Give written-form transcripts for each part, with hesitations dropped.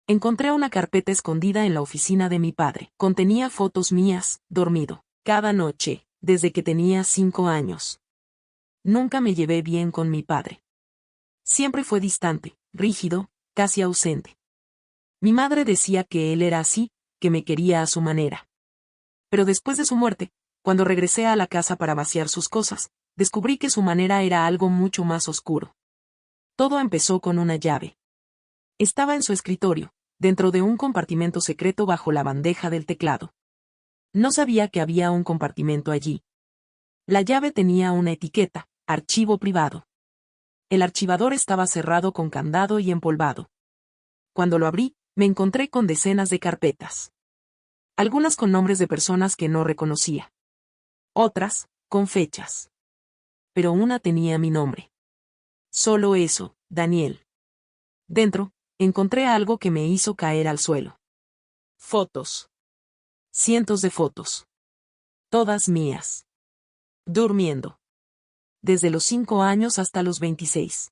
Encontré una carpeta escondida en la oficina de mi padre. Contenía fotos mías, dormido, cada noche, desde que tenía 5 años. Nunca me llevé bien con mi padre. Siempre fue distante, rígido, casi ausente. Mi madre decía que él era así, que me quería a su manera. Pero después de su muerte, cuando regresé a la casa para vaciar sus cosas, descubrí que su manera era algo mucho más oscuro. Todo empezó con una llave. Estaba en su escritorio, dentro de un compartimento secreto bajo la bandeja del teclado. No sabía que había un compartimento allí. La llave tenía una etiqueta, archivo privado. El archivador estaba cerrado con candado y empolvado. Cuando lo abrí, me encontré con decenas de carpetas. Algunas con nombres de personas que no reconocía. Otras, con fechas. Pero una tenía mi nombre. Solo eso, Daniel. Dentro, encontré algo que me hizo caer al suelo. Fotos. Cientos de fotos. Todas mías. Durmiendo. Desde los 5 años hasta los 26.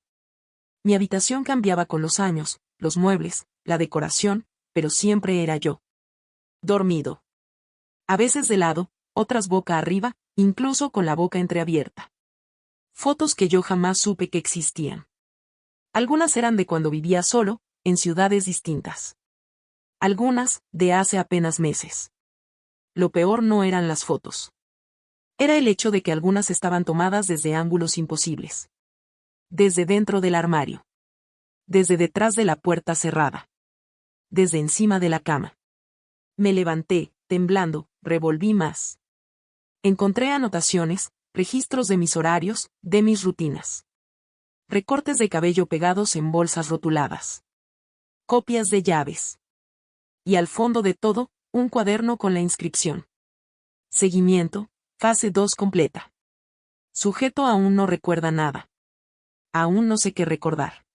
Mi habitación cambiaba con los años, los muebles, la decoración, pero siempre era yo. Dormido. A veces de lado, otras boca arriba, incluso con la boca entreabierta. Fotos que yo jamás supe que existían. Algunas eran de cuando vivía solo, en ciudades distintas. Algunas, de hace apenas meses. Lo peor no eran las fotos. Era el hecho de que algunas estaban tomadas desde ángulos imposibles. Desde dentro del armario. Desde detrás de la puerta cerrada. Desde encima de la cama. Me levanté, temblando, revolví más. Encontré anotaciones, registros de mis horarios, de mis rutinas. Recortes de cabello pegados en bolsas rotuladas. Copias de llaves. Y al fondo de todo, un cuaderno con la inscripción. Seguimiento, fase 2 completa. Sujeto aún no recuerda nada. Aún no sé qué recordar.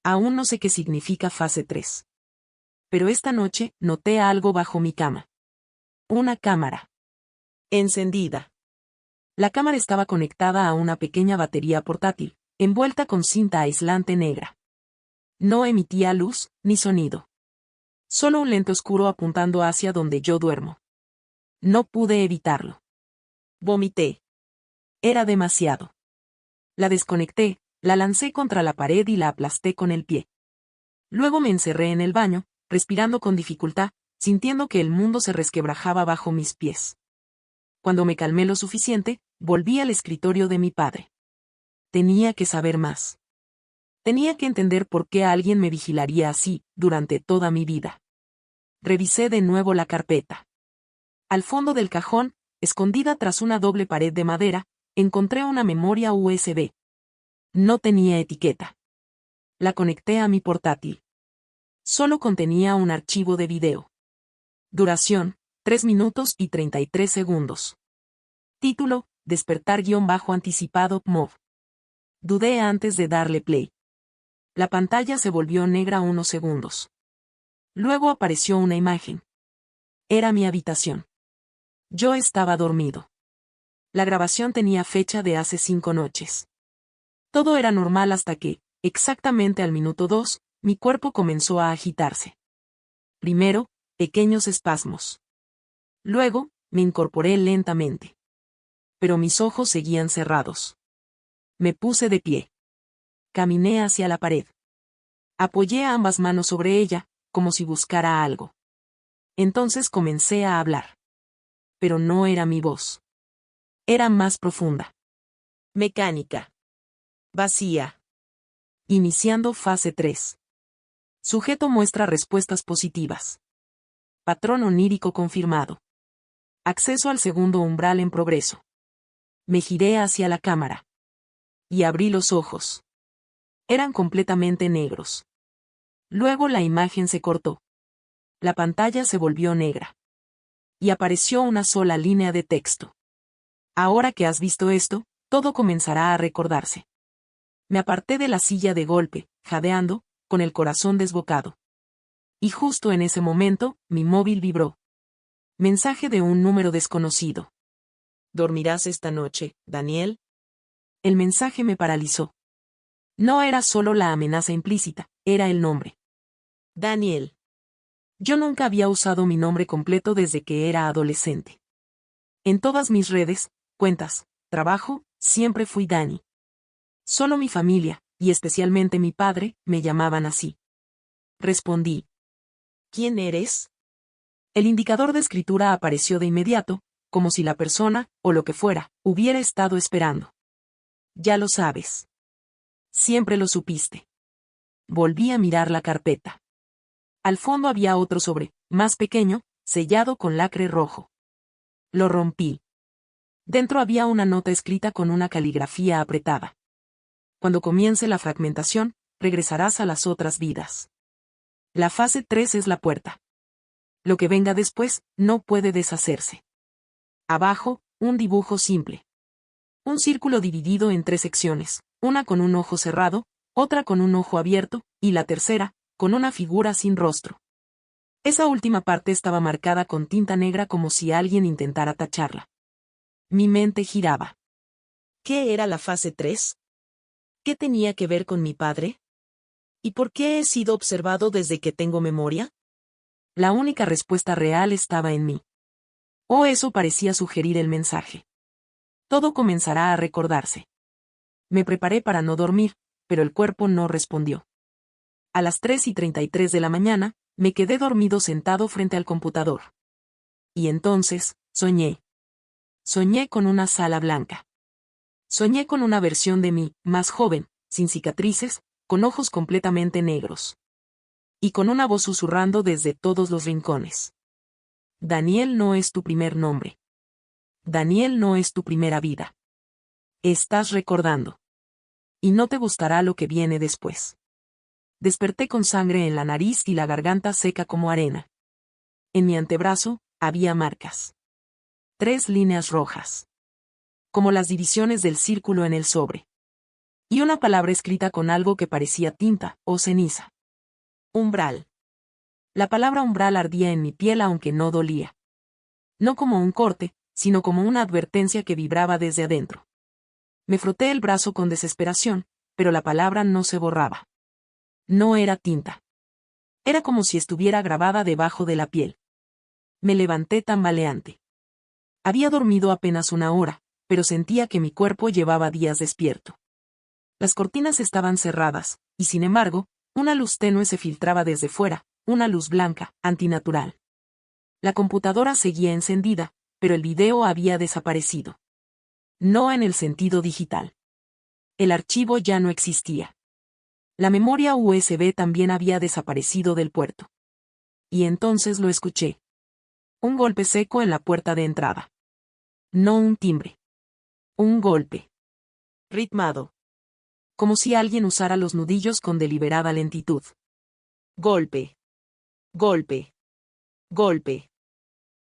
Aún no sé qué significa fase 3. Pero esta noche, noté algo bajo mi cama. Una cámara. Encendida. La cámara estaba conectada a una pequeña batería portátil, envuelta con cinta aislante negra. No emitía luz, ni sonido. Solo un lente oscuro apuntando hacia donde yo duermo. No pude evitarlo. Vomité. Era demasiado. La desconecté, la lancé contra la pared y la aplasté con el pie. Luego me encerré en el baño, respirando con dificultad, sintiendo que el mundo se resquebrajaba bajo mis pies. Cuando me calmé lo suficiente, volví al escritorio de mi padre. Tenía que saber más. Tenía que entender por qué alguien me vigilaría así, durante toda mi vida. Revisé de nuevo la carpeta. Al fondo del cajón, escondida tras una doble pared de madera, encontré una memoria USB. No tenía etiqueta. La conecté a mi portátil. Solo contenía un archivo de video. Duración, 3 minutos y 33 segundos. Título, despertar-anticipado MOV. Dudé antes de darle play. La pantalla se volvió negra unos segundos. Luego apareció una imagen. Era mi habitación. Yo estaba dormido. La grabación tenía fecha de hace 5 noches. Todo era normal hasta que, exactamente al minuto 2, mi cuerpo comenzó a agitarse. Primero, pequeños espasmos. Luego, me incorporé lentamente. Pero mis ojos seguían cerrados. Me puse de pie. Caminé hacia la pared. Apoyé ambas manos sobre ella, como si buscara algo. Entonces comencé a hablar. Pero no era mi voz. Era más profunda. Mecánica. Vacía. Iniciando fase 3. Sujeto muestra respuestas positivas. Patrón onírico confirmado. Acceso al segundo umbral en progreso. Me giré hacia la cámara. Y abrí los ojos. Eran completamente negros. Luego la imagen se cortó. La pantalla se volvió negra. Y apareció una sola línea de texto. Ahora que has visto esto, todo comenzará a recordarse. Me aparté de la silla de golpe, jadeando, con el corazón desbocado. Y justo en ese momento, mi móvil vibró. Mensaje de un número desconocido. ¿Dormirás esta noche, Daniel? El mensaje me paralizó. No era solo la amenaza implícita, era el nombre. Daniel. Yo nunca había usado mi nombre completo desde que era adolescente. En todas mis redes, cuentas, trabajo, siempre fui Dani. Solo mi familia, y especialmente mi padre, me llamaban así. Respondí. ¿Quién eres? El indicador de escritura apareció de inmediato, como si la persona, o lo que fuera, hubiera estado esperando. Ya lo sabes. Siempre lo supiste. Volví a mirar la carpeta. Al fondo había otro sobre, más pequeño, sellado con lacre rojo. Lo rompí. Dentro había una nota escrita con una caligrafía apretada. Cuando comience la fragmentación, regresarás a las otras vidas. La fase 3 es la puerta. Lo que venga después, no puede deshacerse. Abajo, un dibujo simple. Un círculo dividido en 3 secciones, una con un ojo cerrado, otra con un ojo abierto, y la tercera, con una figura sin rostro. Esa última parte estaba marcada con tinta negra como si alguien intentara tacharla. Mi mente giraba. ¿Qué era la fase 3? ¿Qué tenía que ver con mi padre? ¿Y por qué he sido observado desde que tengo memoria? La única respuesta real estaba en mí. O eso parecía sugerir el mensaje. Todo comenzará a recordarse. Me preparé para no dormir, pero el cuerpo no respondió. A las 3:33 de la mañana, me quedé dormido sentado frente al computador. Y entonces, soñé. Soñé con una sala blanca. Soñé con una versión de mí, más joven, sin cicatrices, con ojos completamente negros. Y con una voz susurrando desde todos los rincones. Daniel no es tu primer nombre. Daniel no es tu primera vida. Estás recordando. Y no te gustará lo que viene después. Desperté con sangre en la nariz y la garganta seca como arena. En mi antebrazo, había marcas. 3 líneas rojas. Como las divisiones del círculo en el sobre. Y una palabra escrita con algo que parecía tinta, o ceniza. Umbral. La palabra umbral ardía en mi piel aunque no dolía. No como un corte, sino como una advertencia que vibraba desde adentro. Me froté el brazo con desesperación, pero la palabra no se borraba. No era tinta. Era como si estuviera grabada debajo de la piel. Me levanté tambaleante. Había dormido apenas 1 hora, pero sentía que mi cuerpo llevaba días despierto. Las cortinas estaban cerradas, y sin embargo, una luz tenue se filtraba desde fuera, una luz blanca, antinatural. La computadora seguía encendida, pero el video había desaparecido. No en el sentido digital. El archivo ya no existía. La memoria USB también había desaparecido del puerto. Y entonces lo escuché. Un golpe seco en la puerta de entrada. No un timbre. Un golpe. Ritmado. Como si alguien usara los nudillos con deliberada lentitud. Golpe. Golpe. Golpe.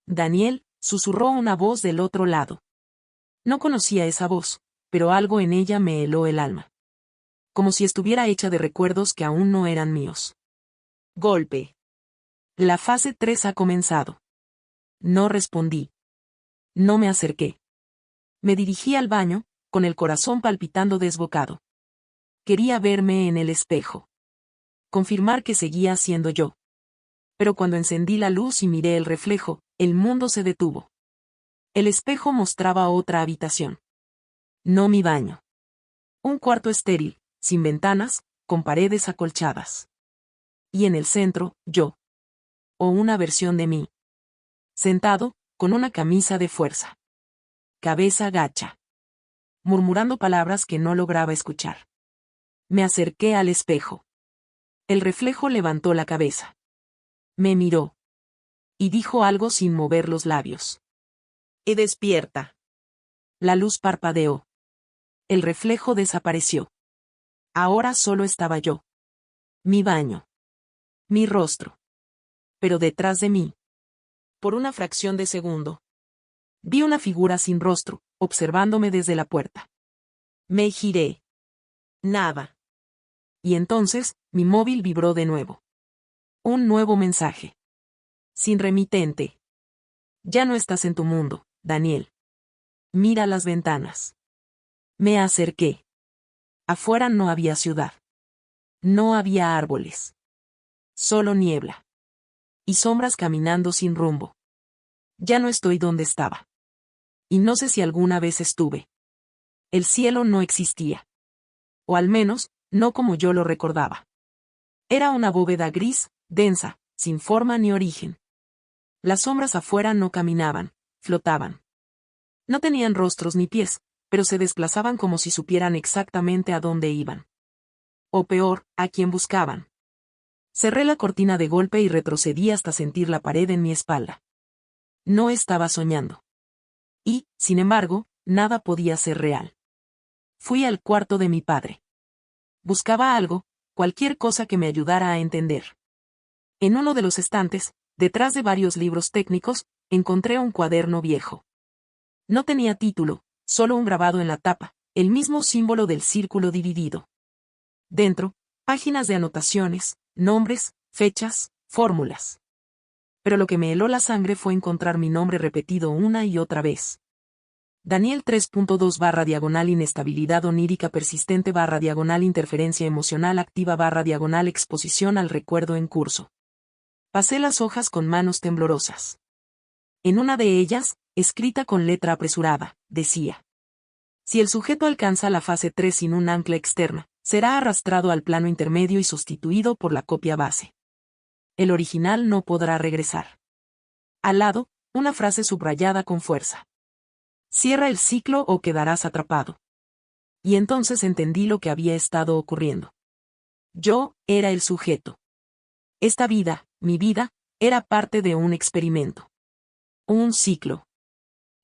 Daniel, susurró una voz del otro lado. No conocía esa voz, pero algo en ella me heló el alma. Como si estuviera hecha de recuerdos que aún no eran míos. Golpe. La fase 3 ha comenzado. No respondí. No me acerqué. Me dirigí al baño, con el corazón palpitando desbocado. Quería verme en el espejo. Confirmar que seguía siendo yo. Pero cuando encendí la luz y miré el reflejo, el mundo se detuvo. El espejo mostraba otra habitación. No mi baño. Un cuarto estéril, sin ventanas, con paredes acolchadas. Y en el centro, yo. O una versión de mí. Sentado, con una camisa de fuerza. Cabeza gacha. Murmurando palabras que no lograba escuchar. Me acerqué al espejo. El reflejo levantó la cabeza. Me miró. Y dijo algo sin mover los labios. Despierta. La luz parpadeó. El reflejo desapareció. Ahora solo estaba yo. Mi baño. Mi rostro. Pero detrás de mí. Por una fracción de segundo. Vi una figura sin rostro, observándome desde la puerta. Me giré. Nada. Y entonces, mi móvil vibró de nuevo. Un nuevo mensaje. Sin remitente. Ya no estás en tu mundo, Daniel. Mira las ventanas. Me acerqué. Afuera no había ciudad. No había árboles. Solo niebla. Y sombras caminando sin rumbo. Ya no estoy donde estaba. Y no sé si alguna vez estuve. El cielo no existía. O al menos, no como yo lo recordaba. Era una bóveda gris, densa, sin forma ni origen. Las sombras afuera no caminaban, flotaban. No tenían rostros ni pies, pero se desplazaban como si supieran exactamente a dónde iban. O peor, a quién buscaban. Cerré la cortina de golpe y retrocedí hasta sentir la pared en mi espalda. No estaba soñando. Y, sin embargo, nada podía ser real. Fui al cuarto de mi padre. Buscaba algo, cualquier cosa que me ayudara a entender. En uno de los estantes, detrás de varios libros técnicos, encontré un cuaderno viejo. No tenía título, solo un grabado en la tapa, el mismo símbolo del círculo dividido. Dentro, páginas de anotaciones, nombres, fechas, fórmulas. Pero lo que me heló la sangre fue encontrar mi nombre repetido una y otra vez. Daniel 3.2 / inestabilidad onírica persistente / interferencia emocional activa / exposición al recuerdo en curso. Pasé las hojas con manos temblorosas. En una de ellas, escrita con letra apresurada, decía: si el sujeto alcanza la fase 3 sin un ancla externa, será arrastrado al plano intermedio y sustituido por la copia base. El original no podrá regresar. Al lado, una frase subrayada con fuerza: cierra el ciclo o quedarás atrapado. Y entonces entendí lo que había estado ocurriendo. Yo era el sujeto. Esta vida, mi vida, era parte de un experimento. Un ciclo.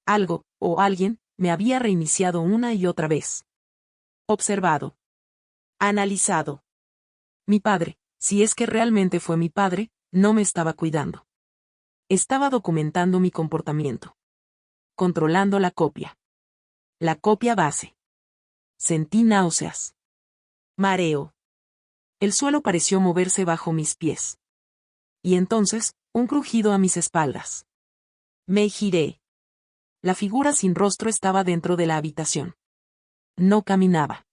Algo, o alguien, me había reiniciado una y otra vez. Observado. Analizado. Mi padre, si es que realmente fue mi padre, no me estaba cuidando. Estaba documentando mi comportamiento. Controlando la copia. La copia base. Sentí náuseas. Mareo. El suelo pareció moverse bajo mis pies. Y entonces, un crujido a mis espaldas. Me giré. La figura sin rostro estaba dentro de la habitación. No caminaba.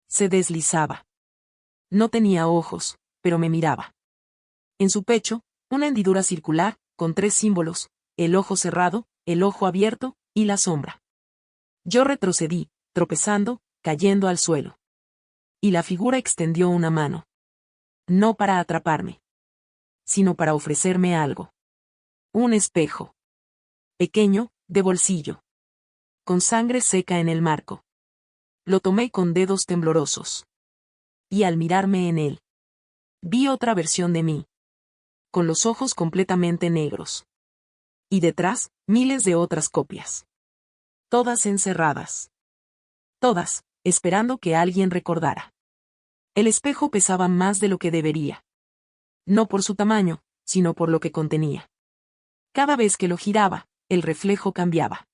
Se deslizaba. No tenía ojos, pero me miraba. En su pecho, una hendidura circular, con 3 símbolos, el ojo cerrado, el ojo abierto, y la sombra. Yo retrocedí, tropezando, cayendo al suelo. Y la figura extendió una mano. No para atraparme, sino para ofrecerme algo. Un espejo. Pequeño, de bolsillo. Con sangre seca en el marco. Lo tomé con dedos temblorosos. Y al mirarme en él, vi otra versión de mí. Con los ojos completamente negros. Y detrás, miles de otras copias. Todas encerradas. Todas, esperando que alguien recordara. El espejo pesaba más de lo que debería. No por su tamaño, sino por lo que contenía. Cada vez que lo giraba, el reflejo cambiaba.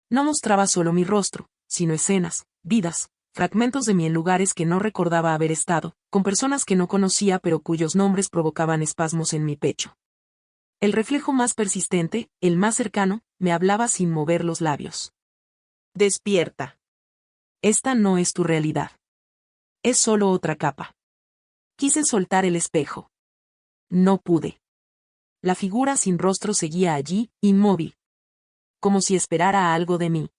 No mostraba solo mi rostro, sino escenas, vidas, fragmentos de mí en lugares que no recordaba haber estado, con personas que no conocía pero cuyos nombres provocaban espasmos en mi pecho. El reflejo más persistente, el más cercano, me hablaba sin mover los labios. Despierta. Esta no es tu realidad. Es solo otra capa. Quise soltar el espejo. No pude. La figura sin rostro seguía allí, inmóvil. Como si esperara algo de mí.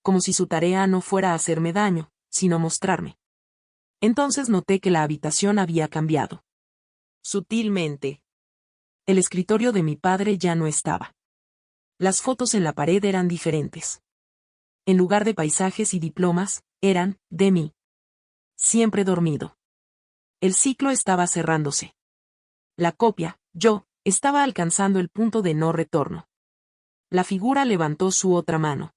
Como si su tarea no fuera hacerme daño, sino mostrarme. Entonces noté que la habitación había cambiado. Sutilmente. El escritorio de mi padre ya no estaba. Las fotos en la pared eran diferentes. En lugar de paisajes y diplomas, eran, de mí. Siempre dormido. El ciclo estaba cerrándose. La copia, yo, estaba alcanzando el punto de no retorno. La figura levantó su otra mano.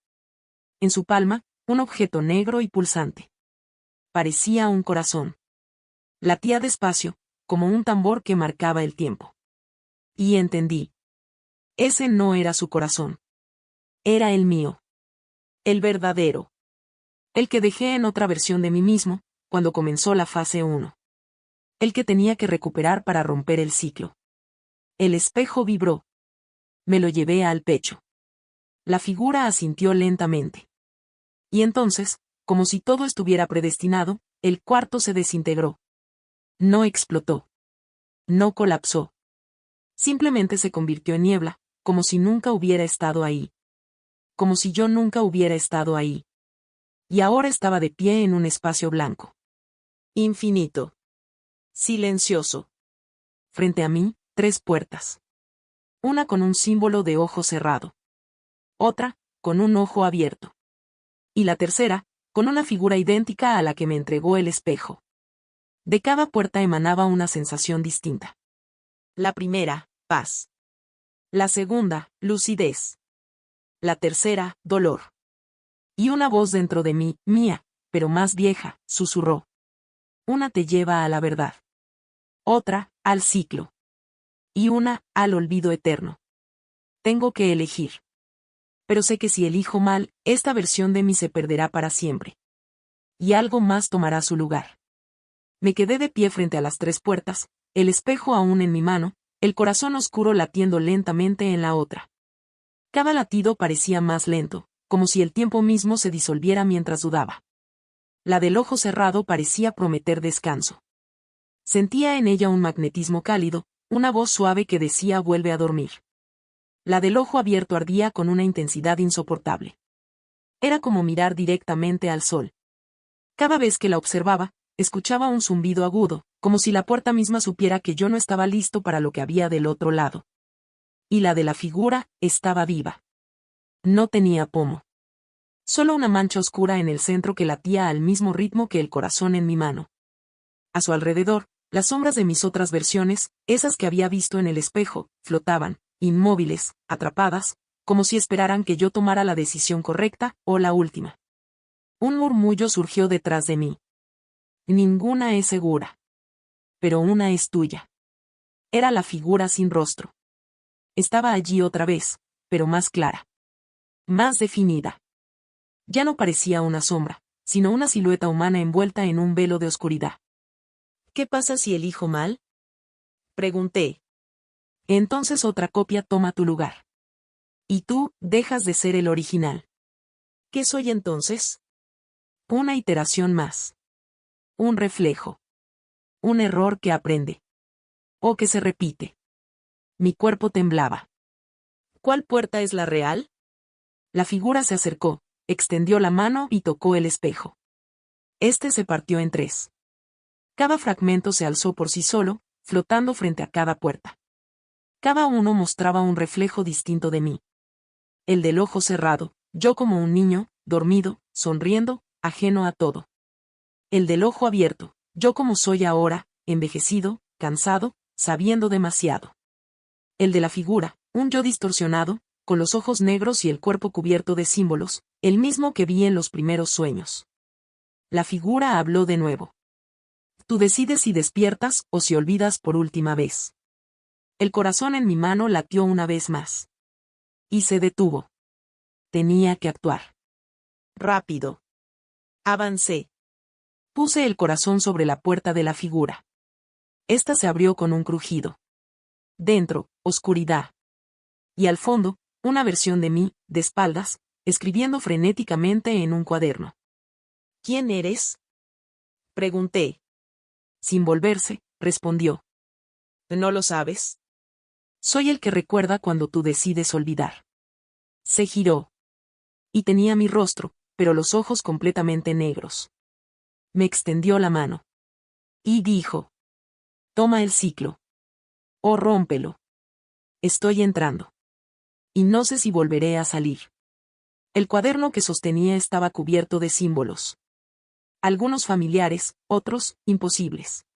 En su palma, un objeto negro y pulsante. Parecía un corazón. Latía despacio, como un tambor que marcaba el tiempo. Y entendí. Ese no era su corazón. Era el mío. El verdadero. El que dejé en otra versión de mí mismo, cuando comenzó la fase 1. El que tenía que recuperar para romper el ciclo. El espejo vibró. Me lo llevé al pecho. La figura asintió lentamente. Y entonces, como si todo estuviera predestinado, el cuarto se desintegró. No explotó. No colapsó. Simplemente se convirtió en niebla, como si nunca hubiera estado ahí. Como si yo nunca hubiera estado ahí. Y ahora estaba de pie en un espacio blanco. Infinito. Silencioso. Frente a mí, 3 puertas. Una con un símbolo de ojo cerrado. Otra, con un ojo abierto. Y la tercera, con una figura idéntica a la que me entregó el espejo. De cada puerta emanaba una sensación distinta. La primera, paz. La segunda, lucidez. La tercera, dolor. Y una voz dentro de mí, mía, pero más vieja, susurró. Una te lleva a la verdad. Otra, al ciclo. Y una, al olvido eterno. Tengo que elegir. Pero sé que si elijo mal, esta versión de mí se perderá para siempre. Y algo más tomará su lugar. Me quedé de pie frente a las 3 puertas, el espejo aún en mi mano, el corazón oscuro latiendo lentamente en la otra. Cada latido parecía más lento, como si el tiempo mismo se disolviera mientras dudaba. La del ojo cerrado parecía prometer descanso. Sentía en ella un magnetismo cálido, una voz suave que decía vuelve a dormir. La del ojo abierto ardía con una intensidad insoportable. Era como mirar directamente al sol. Cada vez que la observaba, escuchaba un zumbido agudo, como si la puerta misma supiera que yo no estaba listo para lo que había del otro lado. Y la de la figura, estaba viva. No tenía pomo. Solo una mancha oscura en el centro que latía al mismo ritmo que el corazón en mi mano. A su alrededor, las sombras de mis otras versiones, esas que había visto en el espejo, flotaban, inmóviles, atrapadas, como si esperaran que yo tomara la decisión correcta, o la última. Un murmullo surgió detrás de mí. Ninguna es segura. Pero una es tuya. Era la figura sin rostro. Estaba allí otra vez, pero más clara. Más definida. Ya no parecía una sombra, sino una silueta humana envuelta en un velo de oscuridad. ¿Qué pasa si elijo mal? Pregunté. Entonces otra copia toma tu lugar. Y tú, dejas de ser el original. ¿Qué soy entonces? Una iteración más. Un reflejo. Un error que aprende. O que se repite. Mi cuerpo temblaba. ¿Cuál puerta es la real? La figura se acercó, extendió la mano y tocó el espejo. Este se partió en 3. Cada fragmento se alzó por sí solo, flotando frente a cada puerta. Cada uno mostraba un reflejo distinto de mí. El del ojo cerrado, yo como un niño, dormido, sonriendo, ajeno a todo. El del ojo abierto, yo como soy ahora, envejecido, cansado, sabiendo demasiado. El de la figura, un yo distorsionado, con los ojos negros y el cuerpo cubierto de símbolos, el mismo que vi en los primeros sueños. La figura habló de nuevo. Tú decides si despiertas o si olvidas por última vez. El corazón en mi mano latió una vez más. Y se detuvo. Tenía que actuar. Rápido. Avancé. Puse el corazón sobre la puerta de la figura. Esta se abrió con un crujido. Dentro, oscuridad. Y al fondo, una versión de mí, de espaldas, escribiendo frenéticamente en un cuaderno. ¿Quién eres? Pregunté. Sin volverse, respondió. ¿No lo sabes? Soy el que recuerda cuando tú decides olvidar. Se giró. Y tenía mi rostro, pero los ojos completamente negros. Me extendió la mano. Y dijo. Toma el ciclo. O rómpelo. Estoy entrando. Y no sé si volveré a salir. El cuaderno que sostenía estaba cubierto de símbolos. Algunos familiares, otros, imposibles.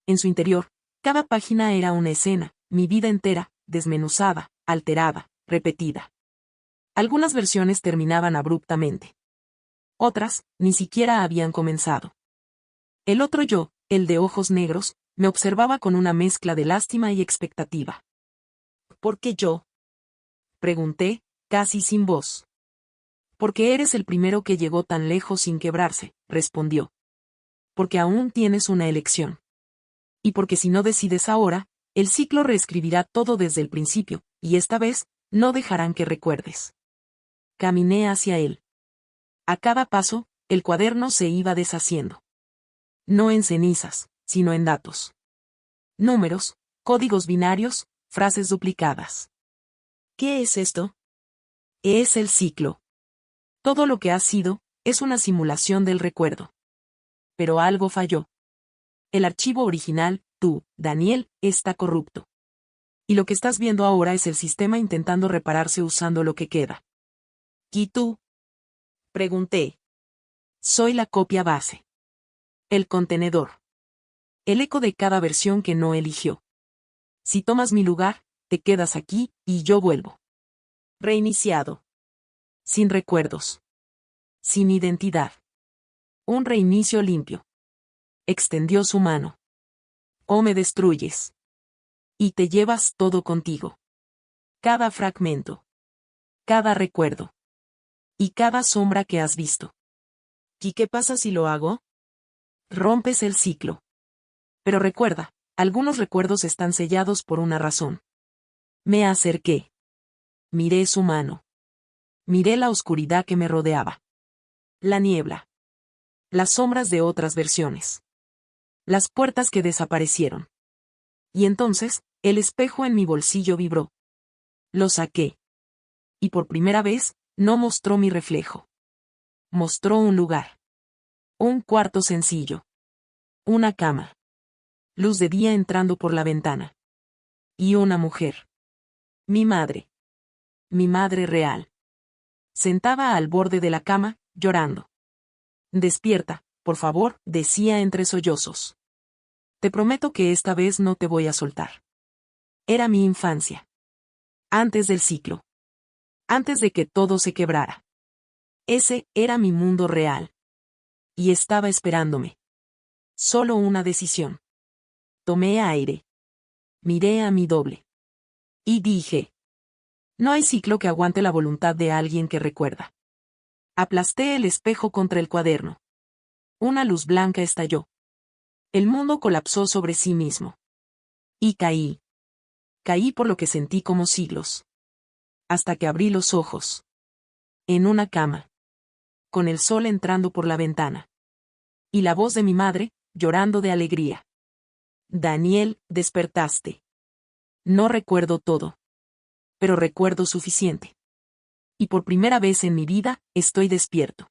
En su interior, cada página era una escena, mi vida entera, desmenuzada, alterada, repetida. Algunas versiones terminaban abruptamente. Otras, ni siquiera habían comenzado. El otro yo, el de ojos negros, me observaba con una mezcla de lástima y expectativa. ¿Por qué yo? Pregunté, casi sin voz. Porque eres el primero que llegó tan lejos sin quebrarse, respondió. Porque aún tienes una elección. Y porque si no decides ahora, el ciclo reescribirá todo desde el principio, y esta vez, no dejarán que recuerdes. Caminé hacia él. A cada paso, el cuaderno se iba deshaciendo. No en cenizas, sino en datos. Números, códigos binarios, Frases duplicadas. ¿Qué es esto? Es el ciclo. Todo lo que ha sido, es una simulación del recuerdo. Pero algo falló. El archivo original, tú, Daniel, está corrupto. Y lo que estás viendo ahora es el sistema intentando repararse usando lo que queda. ¿Y tú? Pregunté. Soy la copia base. El contenedor. El eco de cada versión que no eligió. Si tomas mi lugar, te quedas aquí, y yo vuelvo. Reiniciado. Sin recuerdos. Sin identidad. Un reinicio limpio. Extendió su mano. O me destruyes. Y te llevas todo contigo. Cada fragmento. Cada recuerdo. Y cada sombra que has visto. ¿Y qué pasa si lo hago? Rompes el ciclo. Pero recuerda, algunos recuerdos están sellados por una razón. Me acerqué. Miré su mano. Miré la oscuridad que me rodeaba. La niebla. Las sombras de otras versiones. Las puertas que desaparecieron. Y entonces, el espejo en mi bolsillo vibró. Lo saqué. Y por primera vez, no mostró mi reflejo. Mostró un lugar. Un cuarto sencillo. Una cama. Luz de día entrando por la ventana. Y una mujer. Mi madre. Mi madre real. Sentada al borde de la cama, llorando. Despierta, por favor, decía entre sollozos. Te prometo que esta vez no te voy a soltar. Era mi infancia. Antes del ciclo. Antes de que todo se quebrara. Ese era mi mundo real. Y estaba esperándome. Solo una decisión. Tomé aire. Miré a mi doble. Y dije. No hay ciclo que aguante la voluntad de alguien que recuerda. Aplasté el espejo contra el cuaderno. Una luz blanca estalló. El mundo colapsó sobre sí mismo. Y caí. Caí por lo que sentí como siglos. Hasta que abrí los ojos. En una cama. Con el sol entrando por la ventana. Y la voz de mi madre, llorando de alegría. Daniel, despertaste. No recuerdo todo. Pero recuerdo suficiente. Y por primera vez en mi vida, estoy despierto.